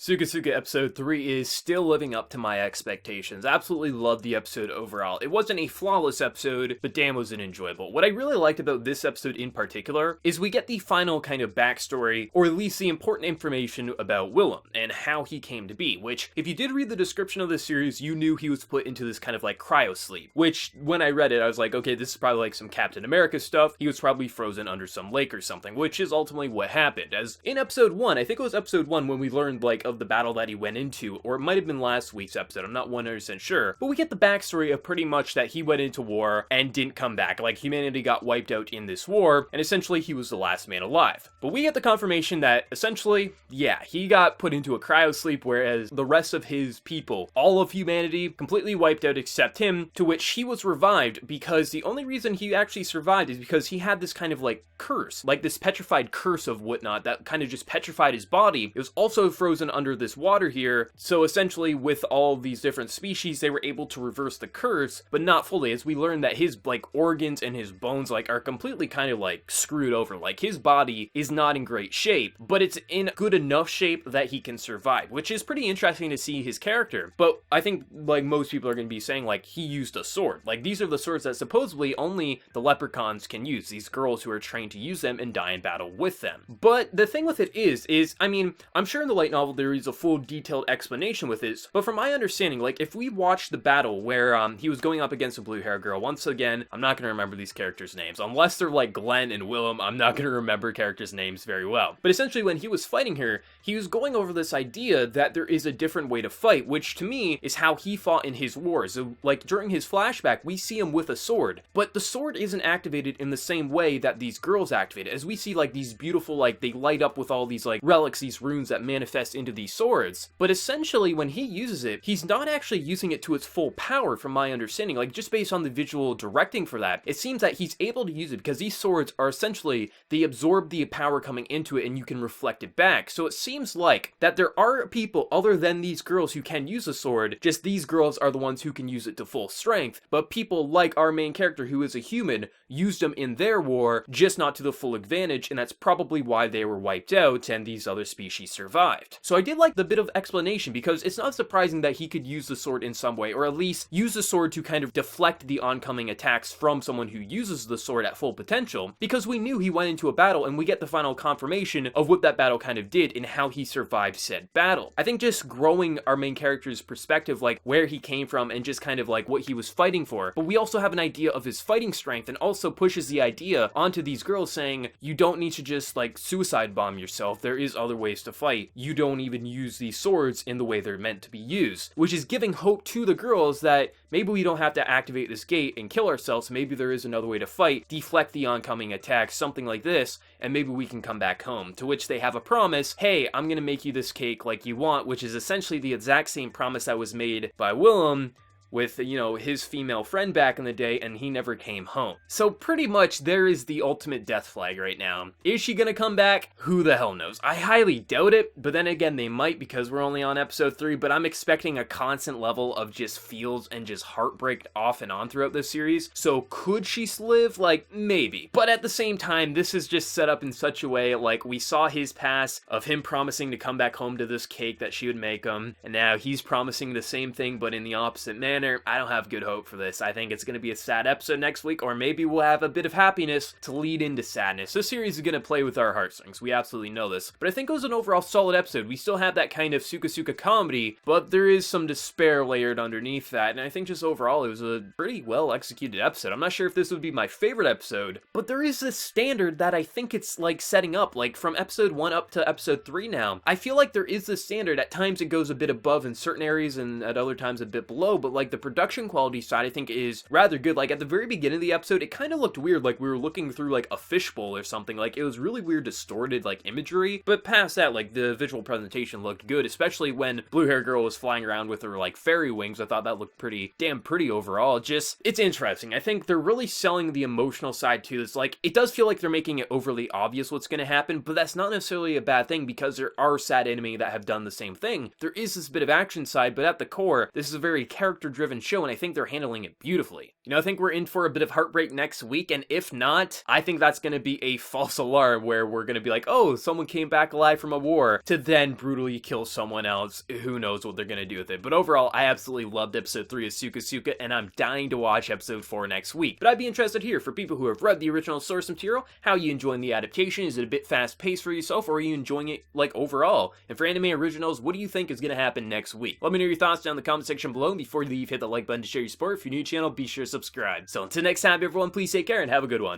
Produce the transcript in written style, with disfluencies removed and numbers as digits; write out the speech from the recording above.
SukaSuka episode 3 is still living up to my expectations. Absolutely loved the episode overall. It wasn't a flawless episode, but damn was it enjoyable. What I really liked about this episode in particular is we get the final kind of backstory, or at least the important information about Willem and how he came to be, which, if you did read the description of this series, you knew he was put into this kind of like cryo sleep, which when I read it, I was like, okay, this is probably like some Captain America stuff. He was probably frozen under some lake or something, which is ultimately what happened. As in episode 1, I think it was episode 1 when we learned like of the battle that he went into, or it might have been last week's episode, I'm not 100% sure, but we get the backstory of pretty much that he went into war and didn't come back, like humanity got wiped out in this war, and essentially he was the last man alive. But we get the confirmation that essentially, yeah, he got put into a cryo sleep, whereas the rest of his people, all of humanity, completely wiped out except him, to which he was revived because the only reason he actually survived is because he had this kind of like curse, like this petrified curse of whatnot that kind of just petrified his body. It was also frozen under this water here, so essentially with all these different species they were able to reverse the curse, but not fully, as we learned that his like organs and his bones like are completely kind of like screwed over. Like his body is not in great shape, but it's in good enough shape that he can survive, which is pretty interesting to see his character. But I think like most people are going to be saying like he used a sword. Like these are the swords that supposedly only the leprechauns can use, these girls who are trained to use them and die in battle with them. But the thing with it is I mean, I'm sure in the light novel there is a full detailed explanation with this, but from my understanding, like if we watch the battle where he was going up against a blue hair girl, once again, I'm not going to remember these characters' names, unless they're like Glenn and Willem, I'm not going to remember characters' names very well. But essentially when he was fighting her, he was going over this idea that there is a different way to fight, which to me is how he fought in his wars. So, like during his flashback, we see him with a sword, but the sword isn't activated in the same way that these girls activate it, as we see like these beautiful, like they light up with all these like relics, these runes that manifest into these swords. But essentially when he uses it, he's not actually using it to its full power from my understanding. Like just based on the visual directing for that, it seems that he's able to use it because these swords are essentially, they absorb the power coming into it and you can reflect it back. So it seems like that there are people other than these girls who can use a sword, just these girls are the ones who can use it to full strength, but people like our main character who is a human used them in their war, just not to the full advantage, and that's probably why they were wiped out and these other species survived. So I did like the bit of explanation because it's not surprising that he could use the sword in some way, or at least use the sword to kind of deflect the oncoming attacks from someone who uses the sword at full potential, because we knew he went into a battle and we get the final confirmation of what that battle kind of did and how he survived said battle. I think just growing our main character's perspective, like where he came from and just kind of like what he was fighting for, but we also have an idea of his fighting strength, and also pushes the idea onto these girls saying, you don't need to just like suicide bomb yourself, there is other ways to fight, you don't even use these swords in the way they're meant to be used, which is giving hope to the girls that maybe we don't have to activate this gate and kill ourselves, maybe there is another way to fight, deflect the oncoming attacks, something like this, and maybe we can come back home. To which they have a promise, hey, I'm gonna make you this cake like you want, which is essentially the exact same promise that was made by Willem with, you know, his female friend back in the day, and he never came home. So pretty much there is the ultimate death flag right now. Is she gonna come back? Who the hell knows? I highly doubt it, but then again they might because we're only on episode 3, but I'm expecting a constant level of just feels and just heartbreak off and on throughout this series. So could she live? Like, maybe. But at the same time, this is just set up in such a way, like we saw his past of him promising to come back home to this cake that she would make him, and now he's promising the same thing but in the opposite manner. I don't have good hope for this. I think it's going to be a sad episode next week, or maybe we'll have a bit of happiness to lead into sadness. This series is going to play with our heartstrings. We absolutely know this. But I think it was an overall solid episode. We still have that kind of SukaSuka comedy, but there is some despair layered underneath that, and I think just overall it was a pretty well executed episode. I'm not sure if this would be my favorite episode, but there is this standard that I think it's like setting up, like from episode 1 up to episode 3 now. I feel like there is this standard. At times it goes a bit above in certain areas and at other times a bit below, but like the production quality side I think is rather good. Like at the very beginning of the episode it kind of looked weird, like we were looking through like a fishbowl or something. Like it was really weird distorted like imagery, but past that like the visual presentation looked good, especially when blue hair girl was flying around with her like fairy wings. I thought that looked pretty damn pretty overall. Just, it's interesting. I think they're really selling the emotional side too. It's like, it does feel like they're making it overly obvious what's going to happen, but that's not necessarily a bad thing because there are sad anime that have done the same thing. There is this bit of action side, but at the core this is a very character character-driven show, and I think they're handling it beautifully. You know, I think we're in for a bit of heartbreak next week, and if not, I think that's gonna be a false alarm where we're gonna be like, oh, someone came back alive from a war, to then brutally kill someone else. Who knows what they're gonna do with it. But overall, I absolutely loved episode 3 of SukaSuka, and I'm dying to watch episode 4 next week. But I'd be interested here, for people who have read the original source material, how are you enjoying the adaptation? Is it a bit fast-paced for yourself, or are you enjoying it, like, overall? And for anime originals, what do you think is gonna happen next week? Let me know your thoughts down in the comment section below, and before you leave, hit the like button to show your support. If you're new to the channel, be sure to subscribe. So until next time, everyone, please take care and have a good one.